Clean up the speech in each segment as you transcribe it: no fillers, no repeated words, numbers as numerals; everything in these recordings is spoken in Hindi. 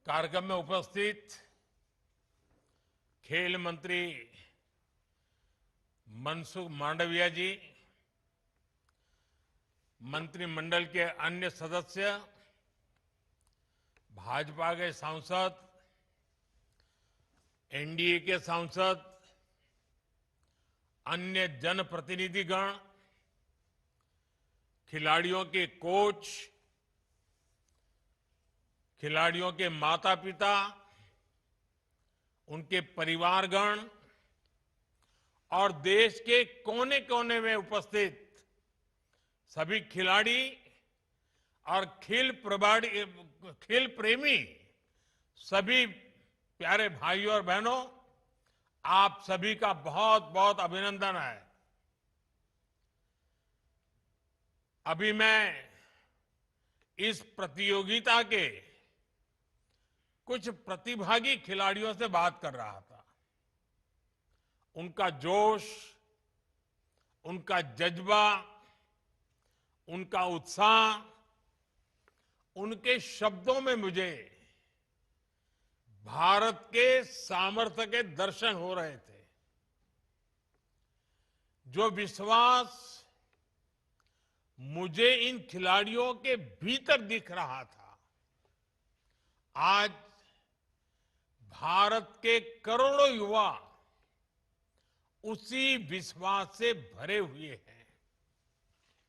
कार्यक्रम में उपस्थित खेल मंत्री मनसुख मांडविया जी, मंत्रिमंडल के अन्य सदस्य, भाजपा के सांसद, एनडीए के सांसद, अन्य जनप्रतिनिधिगण, खिलाड़ियों के कोच, खिलाड़ियों के माता पिता, उनके परिवारगण और देश के कोने कोने में उपस्थित सभी खिलाड़ी और खेल प्रेमी सभी प्यारे भाइयों और बहनों, आप सभी का बहुत बहुत अभिनंदन है। अभी मैं इस प्रतियोगिता के कुछ प्रतिभागी खिलाड़ियों से बात कर रहा था। उनका जोश, उनका जज्बा, उनका उत्साह, उनके शब्दों में मुझे भारत के सामर्थ्य के दर्शन हो रहे थे। जो विश्वास मुझे इन खिलाड़ियों के भीतर दिख रहा था, आज भारत के करोड़ों युवा उसी विश्वास से भरे हुए हैं।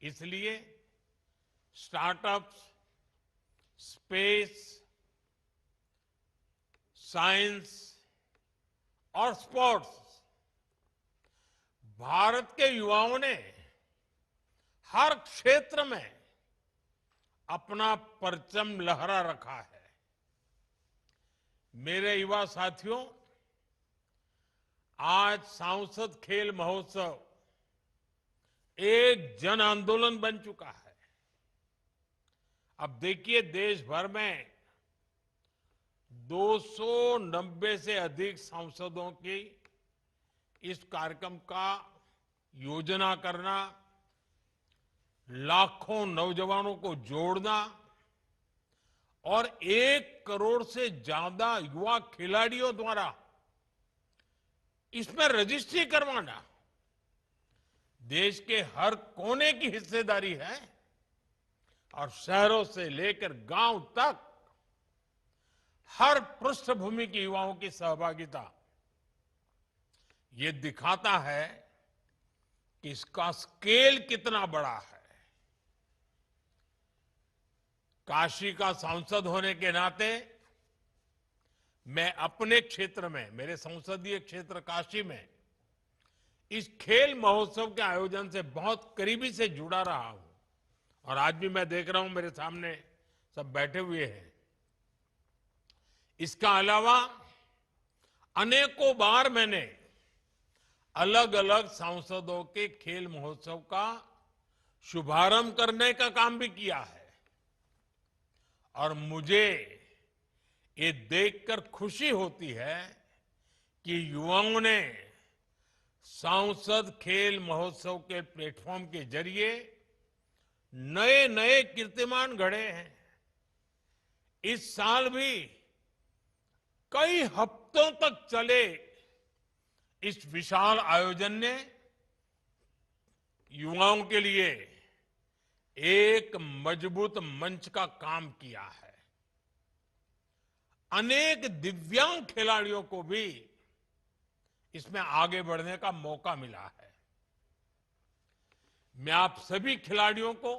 इसलिए स्टार्टअप्स, स्पेस, साइंस और स्पोर्ट्स, भारत के युवाओं ने हर क्षेत्र में अपना परचम लहरा रखा है। मेरे युवा साथियों, आज सांसद खेल महोत्सव एक जन आंदोलन बन चुका है। अब देखिए, देश भर में 290 से अधिक सांसदों की इस कार्यक्रम का योजना करना, लाखों नौजवानों को जोड़ना और 1 करोड़ से ज्यादा युवा खिलाड़ियों द्वारा इसमें रजिस्ट्री करवाना, देश के हर कोने की हिस्सेदारी है और शहरों से लेकर गांव तक हर पृष्ठभूमि के युवाओं की सहभागिता, ये दिखाता है कि इसका स्केल कितना बड़ा है। काशी का सांसद होने के नाते मैं अपने क्षेत्र में, मेरे संसदीय क्षेत्र काशी में, इस खेल महोत्सव के आयोजन से बहुत करीबी से जुड़ा रहा हूं और आज भी मैं देख रहा हूं मेरे सामने सब बैठे हुए हैं। इसका अलावा अनेकों बार मैंने अलग अलग सांसदों के खेल महोत्सव का शुभारंभ करने का काम भी किया है और मुझे ये देखकर खुशी होती है कि युवाओं ने सांसद खेल महोत्सव के प्लेटफॉर्म के जरिए नए नए कीर्तिमान गढ़े हैं। इस साल भी कई हफ्तों तक चले इस विशाल आयोजन ने युवाओं के लिए एक मजबूत मंच का काम किया है। अनेक दिव्यांग खिलाड़ियों को भी इसमें आगे बढ़ने का मौका मिला है। मैं आप सभी खिलाड़ियों को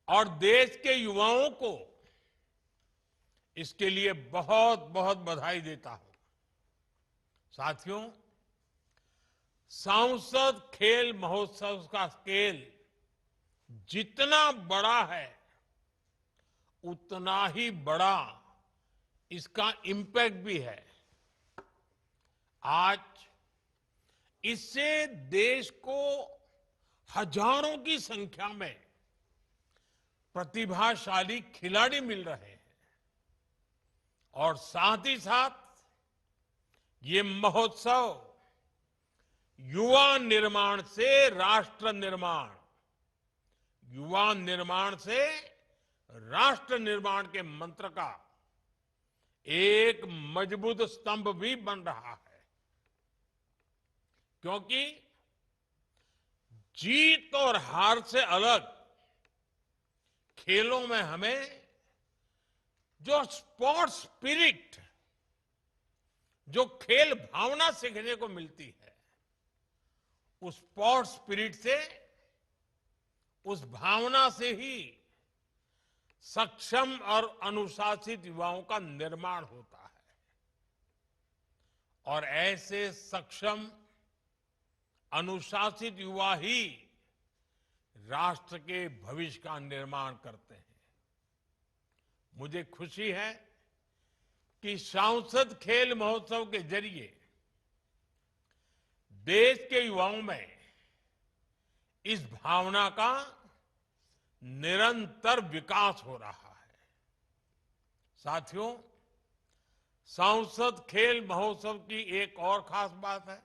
और देश के युवाओं को इसके लिए बहुत बहुत बधाई देता हूं। साथियों, सांसद खेल महोत्सव का स्केल जितना बड़ा है, उतना ही बड़ा इसका इंपैक्ट भी है। आज इससे देश को हजारों की संख्या में प्रतिभाशाली खिलाड़ी मिल रहे हैं और साथ ही साथ ये महोत्सव युवा निर्माण से राष्ट्र निर्माण, युवा निर्माण से राष्ट्र निर्माण के मंत्र का एक मजबूत स्तंभ भी बन रहा है, क्योंकि जीत और हार से अलग खेलों में हमें जो स्पोर्ट्स स्पिरिट, जो खेल भावना सीखने को मिलती है, उस स्पोर्ट्स स्पिरिट से, उस भावना से ही सक्षम और अनुशासित युवाओं का निर्माण होता है। और ऐसे सक्षम अनुशासित युवा ही राष्ट्र के भविष्य का निर्माण करते हैं। मुझे खुशी है कि सांसद खेल महोत्सव के जरिए देश के युवाओं में इस भावना का निरंतर विकास हो रहा है। साथियों, सांसद खेल महोत्सव की एक और खास बात है,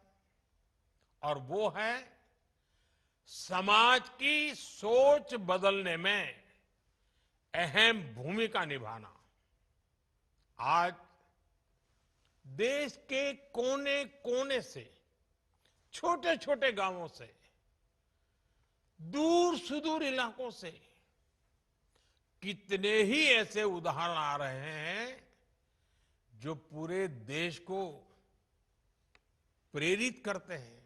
और वो है समाज की सोच बदलने में अहम भूमिका निभाना। आज देश के कोने कोने से, छोटे छोटे गांवों से, दूर सुदूर इलाकों से कितने ही ऐसे उदाहरण आ रहे हैं जो पूरे देश को प्रेरित करते हैं।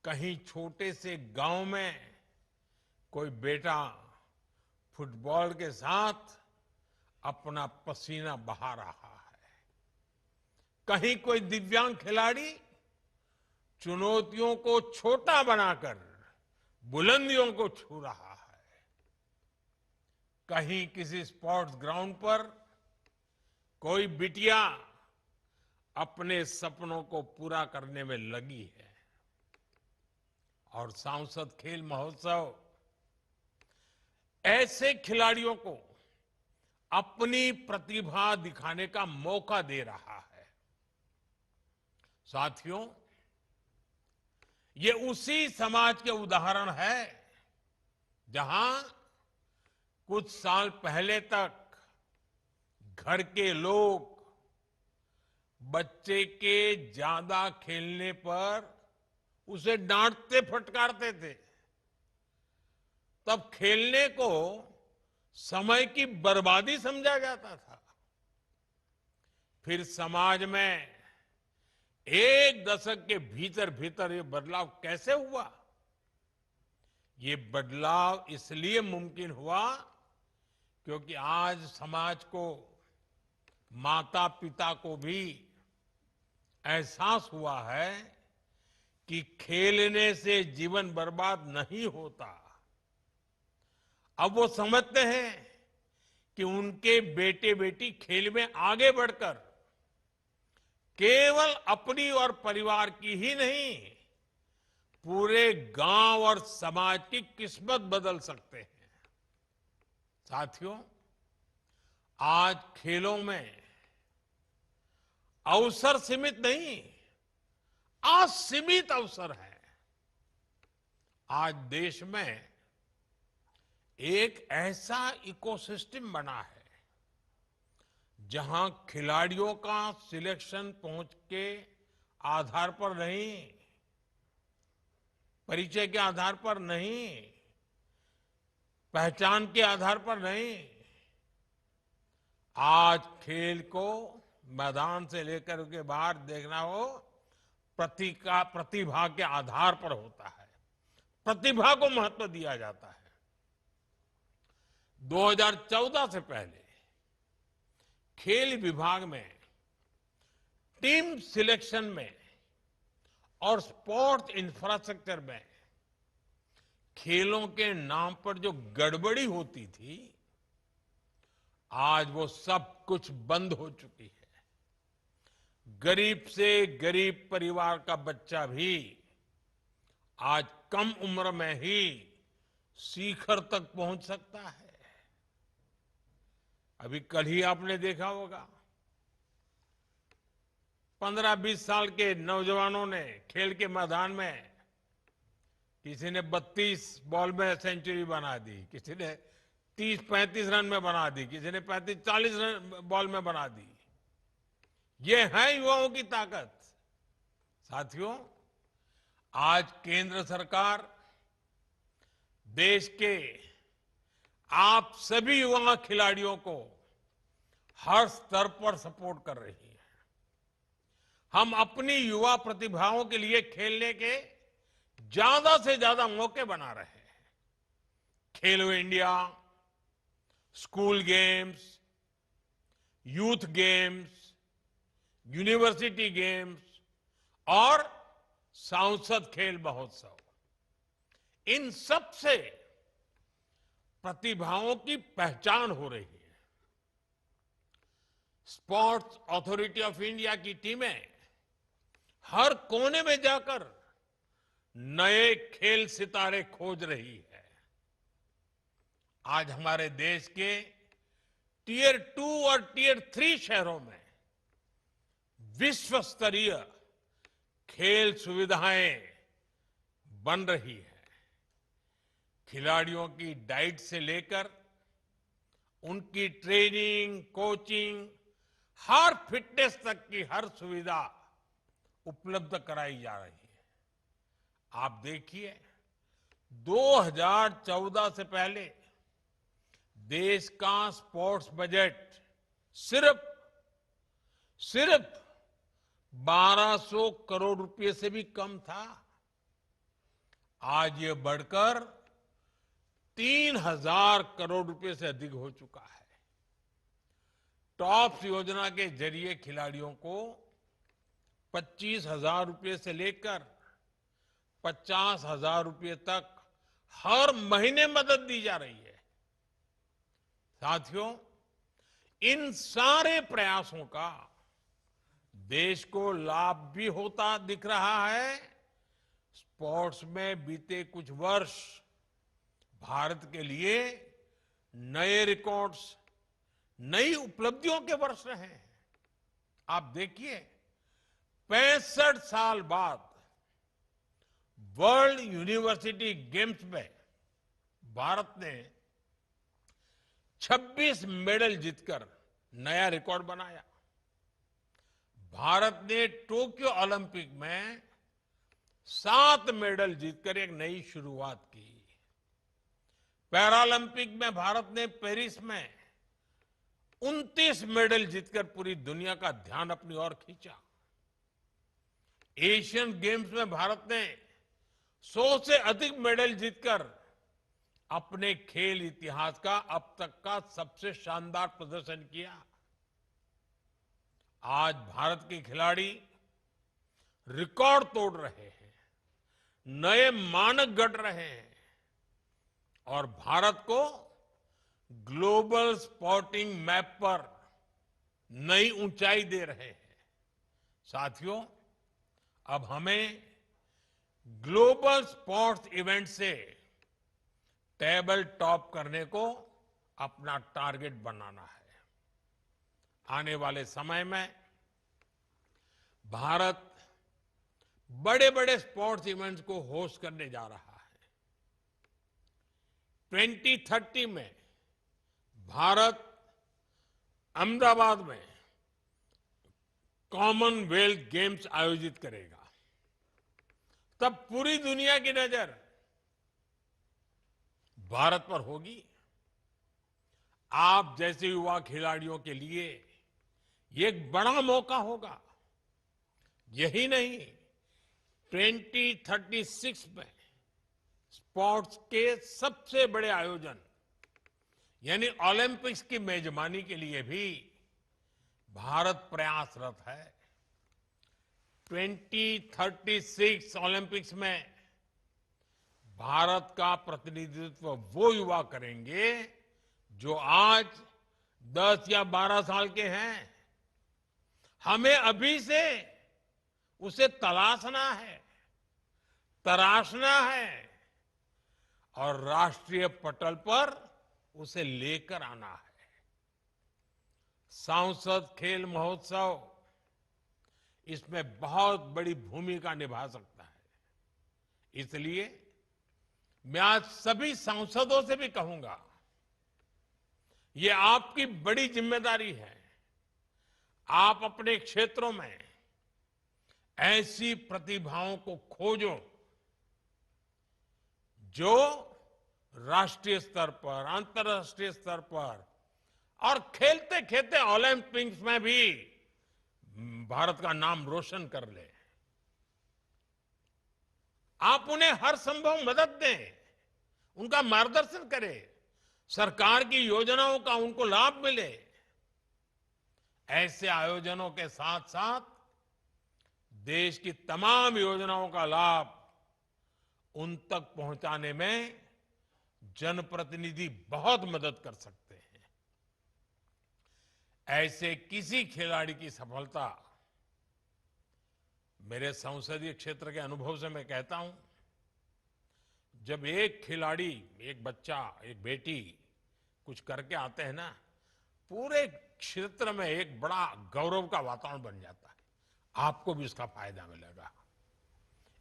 कहीं छोटे से गांव में कोई बेटा फुटबॉल के साथ अपना पसीना बहा रहा है, कहीं कोई दिव्यांग खिलाड़ी चुनौतियों को छोटा बनाकर बुलंदियों को छू रहा है, कहीं किसी स्पोर्ट्स ग्राउंड पर कोई बिटिया अपने सपनों को पूरा करने में लगी है। और सांसद खेल महोत्सव ऐसे खिलाड़ियों को अपनी प्रतिभा दिखाने का मौका दे रहा है। साथियों, ये उसी समाज के उदाहरण है जहां कुछ साल पहले तक घर के लोग बच्चे के ज्यादा खेलने पर उसे डांटते फटकारते थे। तब खेलने को समय की बर्बादी समझा जाता था। फिर समाज में एक दशक के भीतर भीतर ये बदलाव कैसे हुआ? ये बदलाव इसलिए मुमकिन हुआ क्योंकि आज समाज को, माता पिता को भी एहसास हुआ है कि खेलने से जीवन बर्बाद नहीं होता। अब वो समझते हैं कि उनके बेटे बेटी खेल में आगे बढ़कर केवल अपनी और परिवार की ही नहीं, पूरे गांव और समाज की किस्मत बदल सकते हैं। साथियों, आज खेलों में अवसर सीमित नहीं, असीमित अवसर है। आज देश में एक ऐसा इकोसिस्टम बना है जहां खिलाड़ियों का सिलेक्शन पहुंच के आधार पर नहीं, परिचय के आधार पर नहीं, पहचान के आधार पर नहीं, आज खेल को मैदान से लेकर के बाहर देखना हो प्रतिभा के आधार पर होता है। प्रतिभा को महत्व दिया जाता है। 2014 से पहले खेल विभाग में टीम सिलेक्शन में और स्पोर्ट्स इंफ्रास्ट्रक्चर में खेलों के नाम पर जो गड़बड़ी होती थी, आज वो सब कुछ बंद हो चुकी है। गरीब से गरीब परिवार का बच्चा भी आज कम उम्र में ही शिखर तक पहुंच सकता है। अभी कल ही आपने देखा होगा 15-20 साल के नौजवानों ने खेल के मैदान में, किसी ने 32 बॉल में सेंचुरी बना दी, किसी ने 30-35 रन में बना दी, किसी ने 35-40 रन बॉल में बना दी। ये है युवाओं की ताकत। साथियों, आज केंद्र सरकार देश के आप सभी युवा खिलाड़ियों को हर स्तर पर सपोर्ट कर रही है। हम अपनी युवा प्रतिभाओं के लिए खेलने के ज्यादा से ज्यादा मौके बना रहे हैं। खेलो India, school games, youth games, university games और सांसद खेल महोत्सव, इन सब से प्रतिभाओं की पहचान हो रही है। स्पोर्ट्स अथॉरिटी ऑफ इंडिया की टीमें हर कोने में जाकर नए खेल सितारे खोज रही है। आज हमारे देश के टियर 2 और टियर 3 शहरों में विश्व स्तरीय खेल सुविधाएं बन रही है। खिलाड़ियों की डाइट से लेकर उनकी ट्रेनिंग, कोचिंग, हर फिटनेस तक की हर सुविधा उपलब्ध कराई जा रही है। आप देखिए, 2014 से पहले देश का स्पोर्ट्स बजट सिर्फ 1200 करोड़ रुपए से भी कम था। आज ये बढ़कर 3000 करोड़ रुपए से अधिक हो चुका है। टॉप्स योजना के जरिए खिलाड़ियों को 25,000 रुपए से लेकर 50,000 रुपए तक हर महीने मदद दी जा रही है। साथियों, इन सारे प्रयासों का देश को लाभ भी होता दिख रहा है। स्पोर्ट्स में बीते कुछ वर्ष भारत के लिए नए रिकॉर्ड्स, नई उपलब्धियों के वर्ष रहे हैं। आप देखिए, 65 साल बाद वर्ल्ड यूनिवर्सिटी गेम्स में भारत ने 26 मेडल जीतकर नया रिकॉर्ड बनाया। भारत ने टोक्यो ओलंपिक में 7 मेडल जीतकर एक नई शुरुआत की। पैरालंपिक में भारत ने पेरिस में 29 मेडल जीतकर पूरी दुनिया का ध्यान अपनी ओर खींचा। एशियन गेम्स में भारत ने 100 से अधिक मेडल जीतकर अपने खेल इतिहास का अब तक का सबसे शानदार प्रदर्शन किया। आज भारत के खिलाड़ी रिकॉर्ड तोड़ रहे हैं, नए मानक गढ़ रहे हैं और भारत को ग्लोबल स्पोर्टिंग मैप पर नई ऊंचाई दे रहे हैं। साथियों, अब हमें ग्लोबल स्पोर्ट्स इवेंट से टेबल टॉप करने को अपना टारगेट बनाना है। आने वाले समय में भारत बड़े बड़े स्पोर्ट्स इवेंट्स को होस्ट करने जा रहा है। 2030 में भारत अहमदाबाद में कॉमनवेल्थ गेम्स आयोजित करेगा। तब पूरी दुनिया की नजर भारत पर होगी। आप जैसे युवा खिलाड़ियों के लिए ये एक बड़ा मौका होगा। यही नहीं, 2036 में स्पोर्ट्स के सबसे बड़े आयोजन यानी ओलंपिक्स की मेजबानी के लिए भी भारत प्रयासरत है। 2036 ओलंपिक्स में भारत का प्रतिनिधित्व वो युवा करेंगे जो आज 10 या 12 साल के हैं। हमें अभी से उसे तलाशना है, तराशना है और राष्ट्रीय पटल पर उसे लेकर आना है। सांसद खेल महोत्सव इसमें बहुत बड़ी भूमिका निभा सकता है। इसलिए मैं आज सभी सांसदों से भी कहूंगा, ये आपकी बड़ी जिम्मेदारी है। आप अपने क्षेत्रों में ऐसी प्रतिभाओं को खोजो जो राष्ट्रीय स्तर पर, अंतर्राष्ट्रीय स्तर पर और खेलते खेलते ओलंपिक्स में भी भारत का नाम रोशन कर ले। आप उन्हें हर संभव मदद दें, उनका मार्गदर्शन करें, सरकार की योजनाओं का उनको लाभ मिले। ऐसे आयोजनों के साथ साथ देश की तमाम योजनाओं का लाभ उन तक पहुंचाने में जनप्रतिनिधि बहुत मदद कर सकते हैं। ऐसे किसी खिलाड़ी की सफलता, मेरे संसदीय क्षेत्र के अनुभव से मैं कहता हूं, जब एक खिलाड़ी, एक बच्चा, एक बेटी कुछ करके आते हैं ना, पूरे क्षेत्र में एक बड़ा गौरव का वातावरण बन जाता है। आपको भी उसका फायदा मिलेगा।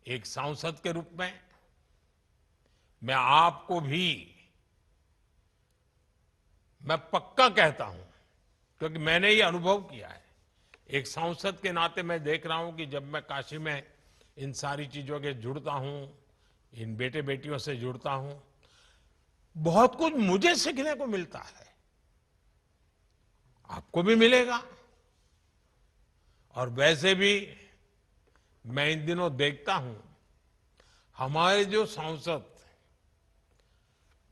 एक सांसद के रूप में मैं आपको भी, मैं पक्का कहता हूं, क्योंकि मैंने ये अनुभव किया है। एक सांसद के नाते मैं देख रहा हूं कि जब मैं काशी में इन सारी चीजों के जुड़ता हूं, इन बेटे बेटियों से जुड़ता हूं, बहुत कुछ मुझे सीखने को मिलता है, आपको भी मिलेगा। और वैसे भी मैं इन दिनों देखता हूं, हमारे जो सांसद,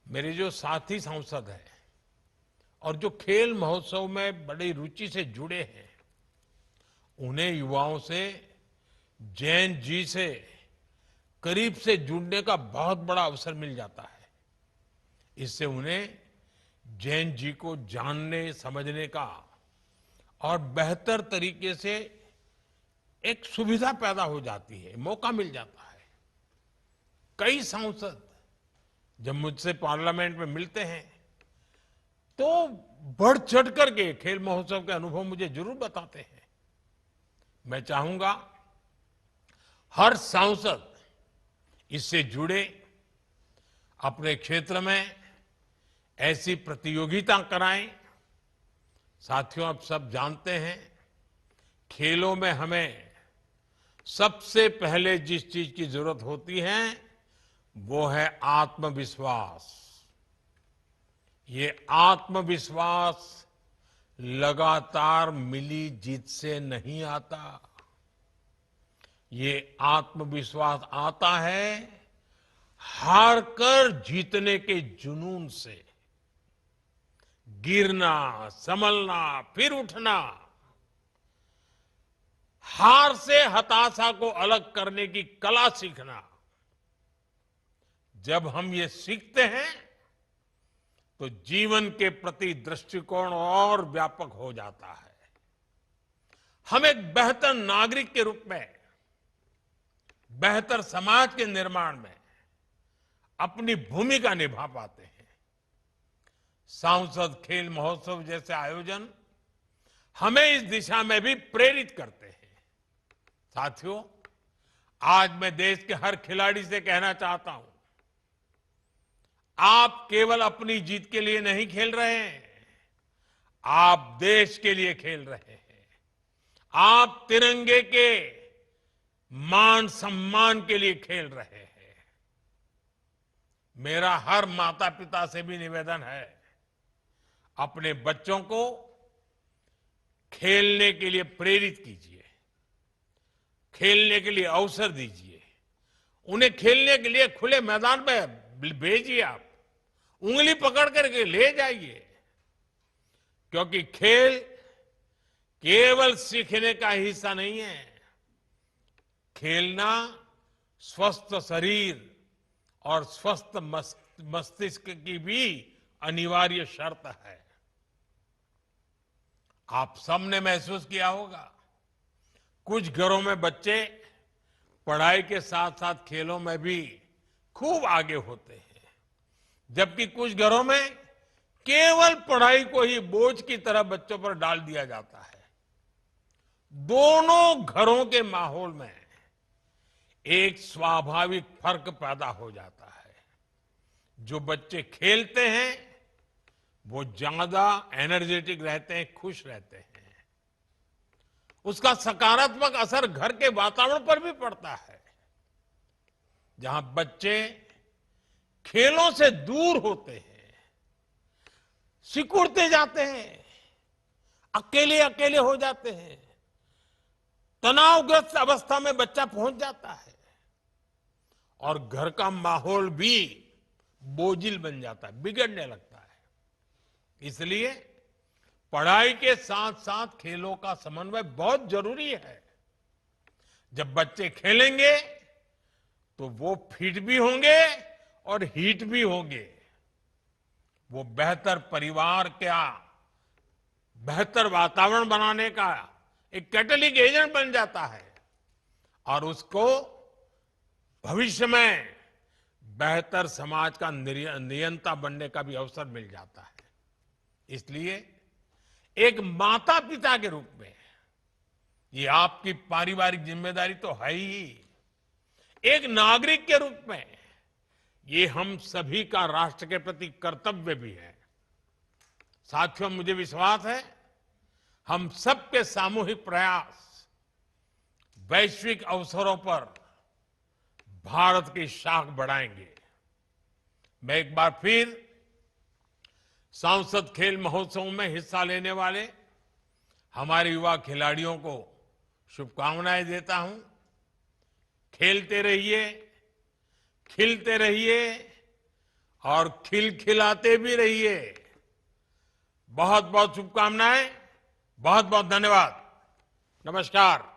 मेरे जो साथी सांसद हैं और जो खेल महोत्सव में बड़ी रुचि से जुड़े हैं, उन्हें युवाओं से, जैन जी से करीब से जुड़ने का बहुत बड़ा अवसर मिल जाता है। इससे उन्हें जैन जी को जानने, समझने का और बेहतर तरीके से एक सुविधा पैदा हो जाती है, मौका मिल जाता है। कई सांसद जब मुझसे पार्लियामेंट में मिलते हैं तो बढ़ चढ़ करके खेल महोत्सव के अनुभव मुझे जरूर बताते हैं। मैं चाहूंगा हर सांसद इससे जुड़े, अपने क्षेत्र में ऐसी प्रतियोगिता कराएं। साथियों, आप सब जानते हैं, खेलों में हमें सबसे पहले जिस चीज की जरूरत होती है वो है आत्मविश्वास। ये आत्मविश्वास लगातार मिली जीत से नहीं आता। ये आत्मविश्वास आता है हार कर जीतने के जुनून से। गिरना, संभलना, फिर उठना, हार से हताशा को अलग करने की कला सीखना। जब हम ये सीखते हैं तो जीवन के प्रति दृष्टिकोण और व्यापक हो जाता है। हम एक बेहतर नागरिक के रूप में, बेहतर समाज के निर्माण में अपनी भूमिका निभा पाते हैं। सांसद खेल महोत्सव जैसे आयोजन हमें इस दिशा में भी प्रेरित करते हैं। साथियों, आज मैं देश के हर खिलाड़ी से कहना चाहता हूं, आप केवल अपनी जीत के लिए नहीं खेल रहे हैं, आप देश के लिए खेल रहे हैं। आप तिरंगे के मान सम्मान के लिए खेल रहे हैं। मेरा हर माता पिता से भी निवेदन है, अपने बच्चों को खेलने के लिए प्रेरित कीजिए, खेलने के लिए अवसर दीजिए, उन्हें खेलने के लिए खुले मैदान में भेजिए। आप उंगली पकड़ करके ले जाइए, क्योंकि खेल केवल सीखने का हिस्सा नहीं है। खेलना स्वस्थ शरीर और स्वस्थ मस्तिष्क की भी अनिवार्य शर्त है। आप सबने महसूस किया होगा, कुछ घरों में बच्चे पढ़ाई के साथ साथ खेलों में भी खूब आगे होते हैं, जबकि कुछ घरों में केवल पढ़ाई को ही बोझ की तरह बच्चों पर डाल दिया जाता है। दोनों घरों के माहौल में एक स्वाभाविक फर्क पैदा हो जाता है। जो बच्चे खेलते हैं वो ज्यादा एनर्जेटिक रहते हैं, खुश रहते हैं। उसका सकारात्मक असर घर के वातावरण पर भी पड़ता है। जहां बच्चे खेलों से दूर होते हैं, सिकुड़ते जाते हैं, अकेले अकेले हो जाते हैं, तनावग्रस्त अवस्था में बच्चा पहुंच जाता है और घर का माहौल भी बोझिल बन जाता है, बिगड़ने लगता है। इसलिए पढ़ाई के साथ साथ खेलों का समन्वय बहुत जरूरी है। जब बच्चे खेलेंगे तो वो फिट भी होंगे और हिट भी होंगे। वो बेहतर परिवार का बेहतर वातावरण बनाने का एक कैटलिक एजेंट बन जाता है और उसको भविष्य में बेहतर समाज का नियंता बनने का भी अवसर मिल जाता है। इसलिए एक माता पिता के रूप में ये आपकी पारिवारिक जिम्मेदारी तो है ही, एक नागरिक के रूप में ये हम सभी का राष्ट्र के प्रति कर्तव्य भी है। साथियों, मुझे विश्वास है हम सबके सामूहिक प्रयास वैश्विक अवसरों पर भारत की शाख बढ़ाएंगे। मैं एक बार फिर सांसद खेल महोत्सव में हिस्सा लेने वाले हमारे युवा खिलाड़ियों को शुभकामनाएं देता हूं। खेलते रहिए, खिलते रहिए और खिलखिलाते भी रहिए। बहुत बहुत शुभकामनाएं, बहुत बहुत धन्यवाद। नमस्कार।